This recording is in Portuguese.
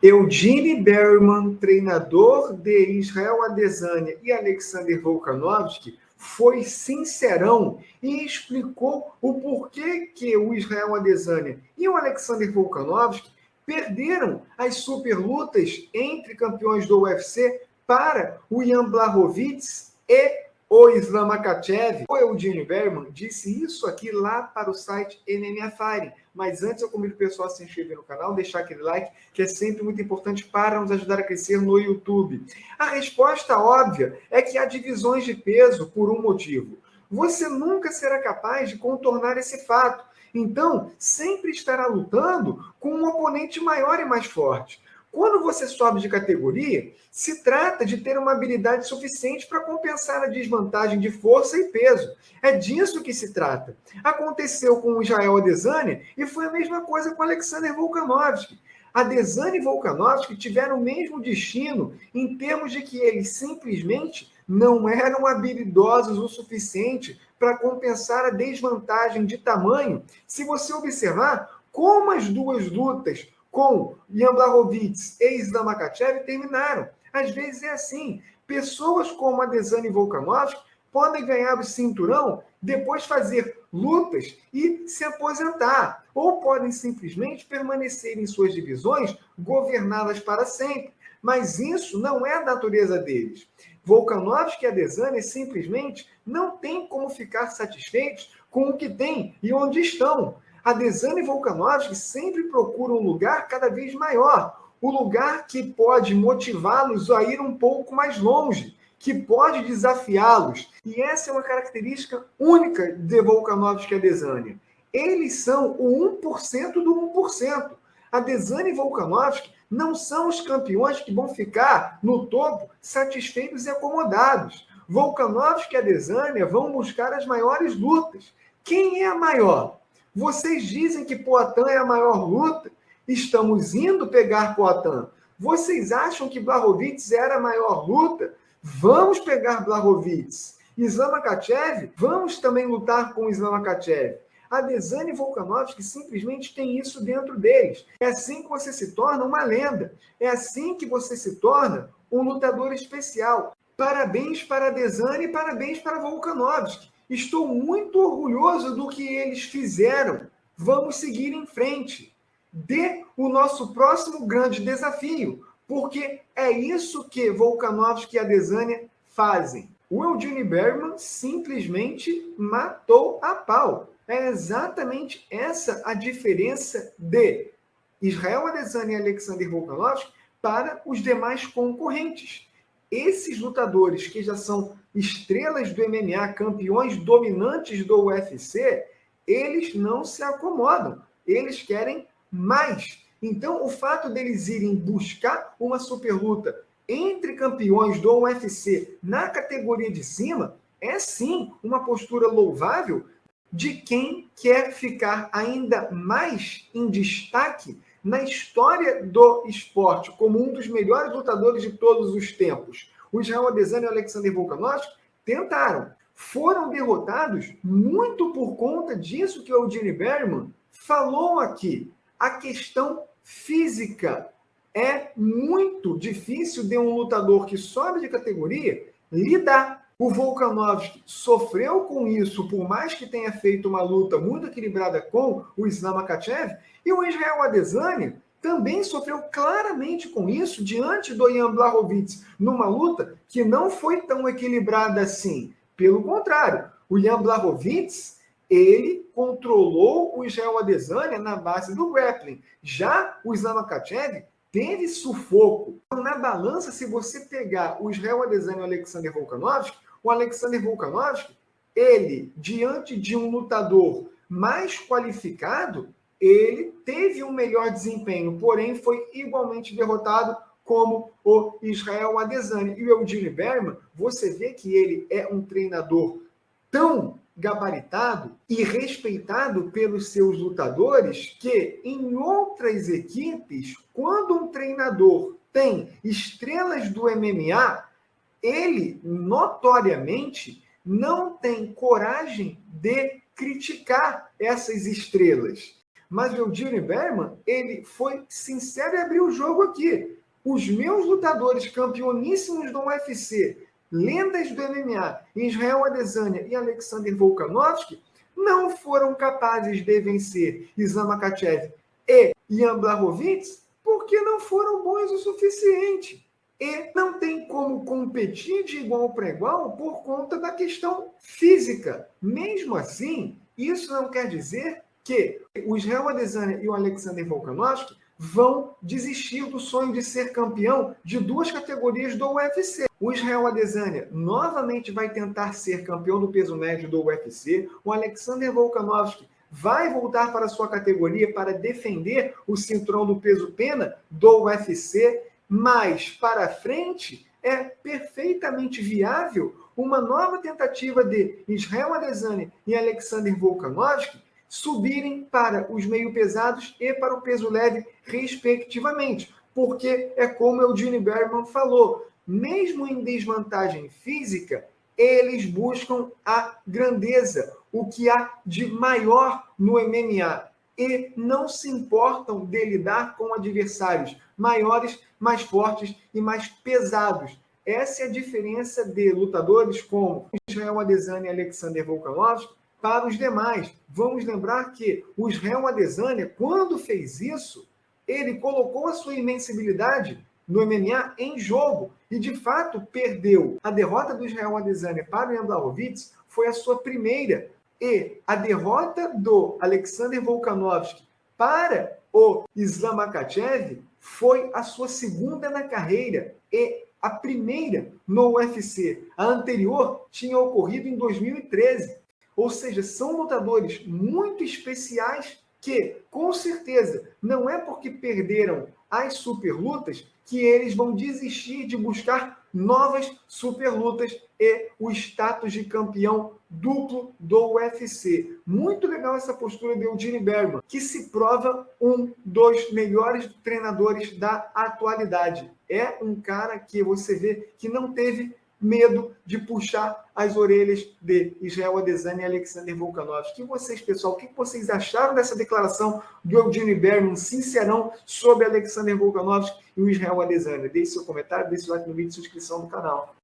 Eugene Berman, treinador de Israel Adesanya e Alexander Volkanovski, foi sincerão e explicou o porquê que o Israel Adesanya e o Alexander Volkanovski perderam as superlutas entre campeões do UFC para o Jan Blachowicz e o Islam Makhachev. O Eugene Berman disse isso aqui lá para o site MMA Fighting. Mas antes eu convido o pessoal a se inscrever no canal, deixar aquele like, que é sempre muito importante para nos ajudar a crescer no YouTube. A resposta óbvia é que há divisões de peso por um motivo. Você nunca será capaz de contornar esse fato. Então, sempre estará lutando com um oponente maior e mais forte. Quando você sobe de categoria, se trata de ter uma habilidade suficiente para compensar a desvantagem de força e peso. É disso que se trata. Aconteceu com o Israel Adesanya e foi a mesma coisa com o Alexander Volkanovski. Adesanya e Volkanovski tiveram o mesmo destino em termos de que eles simplesmente não eram habilidosos o suficiente para compensar a desvantagem de tamanho. Se você observar como as duas lutas com Jan Blachowicz e Islam Makhachev terminaram. Às vezes é assim. Pessoas como Adesanya e Volkanovski podem ganhar o cinturão, depois fazer lutas e se aposentar. Ou podem simplesmente permanecer em suas divisões, governadas para sempre. Mas isso não é a natureza deles. Volkanovski e Adesanya simplesmente não têm como ficar satisfeitos com o que têm e onde estão. Adesanya e Volkanovski sempre procuram um lugar cada vez maior, o lugar que pode motivá-los a ir um pouco mais longe, que pode desafiá-los. E essa é uma característica única de Volkanovski e Adesanya. Eles são o 1% do 1%. Adesanya e Volkanovski não são os campeões que vão ficar no topo satisfeitos e acomodados. Volkanovski e Adesanya vão buscar as maiores lutas. Quem é a maior? Vocês dizem que Poatan é a maior luta? Estamos indo pegar Poatan. Vocês acham que Blachowicz era a maior luta? Vamos pegar Blachowicz. Islam Makhachev? Vamos também lutar com Islam Makhachev. Adesanya e Volkanovski simplesmente têm isso dentro deles. É assim que você se torna uma lenda. É assim que você se torna um lutador especial. Parabéns para Adesanya e parabéns para Volkanovski. Estou muito orgulhoso do que eles fizeram. Vamos seguir em frente. Dê o nosso próximo grande desafio, porque é isso que Volkanovski e Adesanya fazem. O Eugene Berman simplesmente matou a pau. É exatamente essa a diferença de Israel Adesanya e Alexander Volkanovski para os demais concorrentes. Esses lutadores que já são estrelas do MMA, campeões dominantes do UFC, eles não se acomodam. Eles querem mais. Então, o fato deles irem buscar uma superluta entre campeões do UFC na categoria de cima é sim uma postura louvável de quem quer ficar ainda mais em destaque na história do esporte como um dos melhores lutadores de todos os tempos. O Israel Adesanya e o Alexander Volkanovski tentaram. Foram derrotados muito por conta disso que o Eugene Berman falou aqui. A questão física. É muito difícil de um lutador que sobe de categoria lidar. O Volkanovski sofreu com isso, por mais que tenha feito uma luta muito equilibrada com o Islam Makhachev, e o Israel Adesanya também sofreu claramente com isso diante do Jan Blachowicz, numa luta que não foi tão equilibrada assim. Pelo contrário, o Jan Blachowicz, ele controlou o Israel Adesanya na base do grappling. Já o Islam Makhachev teve sufoco. Na balança, se você pegar o Israel Adesanya e o Alexander Volkanovski, o Alexander Volkanovski, ele, diante de um lutador mais qualificado, ele teve um melhor desempenho, porém foi igualmente derrotado como o Israel Adesanya. E o Eugene Berman, você vê que ele é um treinador tão gabaritado e respeitado pelos seus lutadores que em outras equipes, quando um treinador tem estrelas do MMA, ele notoriamente não tem coragem de criticar essas estrelas. Mas o Eugene Berman, ele foi sincero e abriu o jogo aqui. Os meus lutadores campeoníssimos do UFC, lendas do MMA, Israel Adesanya e Alexander Volkanovski, não foram capazes de vencer Islam Makhachev e Jan Blachowicz porque não foram bons o suficiente. E não tem como competir de igual para igual por conta da questão física. Mesmo assim, isso não quer dizer que o Israel Adesanya e o Alexander Volkanovski vão desistir do sonho de ser campeão de duas categorias do UFC. O Israel Adesanya novamente vai tentar ser campeão do peso médio do UFC. O Alexander Volkanovski vai voltar para a sua categoria para defender o cinturão do peso pena do UFC. Mas para frente é perfeitamente viável uma nova tentativa de Israel Adesanya e Alexander Volkanovski subirem para os meio pesados e para o peso leve, respectivamente. Porque é como o Eugene Berman falou, mesmo em desvantagem física, eles buscam a grandeza, o que há de maior no MMA, e não se importam de lidar com adversários maiores, mais fortes e mais pesados. Essa é a diferença de lutadores como Israel Adesanya e Alexander Volkanovski para os demais. Vamos lembrar que o Israel Adesanya, quando fez isso, ele colocou a sua invencibilidade no MMA em jogo e, de fato, perdeu. A derrota do Israel Adesanya para o Jan Blachowicz foi a sua primeira. E a derrota do Alexander Volkanovski para o Islam Makhachev foi a sua segunda na carreira e a primeira no UFC. A anterior tinha ocorrido em 2013. Ou seja, são lutadores muito especiais que, com certeza, não é porque perderam as superlutas que eles vão desistir de buscar novas superlutas e o status de campeão duplo do UFC. Muito legal essa postura de Eugene Berman, que se prova um dos melhores treinadores da atualidade. É um cara que você vê que não teve medo de puxar as orelhas de Israel Adesanya e Alexander Volkanovski. E vocês, pessoal, o que vocês acharam dessa declaração do Eugene Berman, sincerão, sobre Alexander Volkanovski e o Israel Adesanya? Deixe seu comentário, deixe seu like no vídeo e sua inscrição no canal.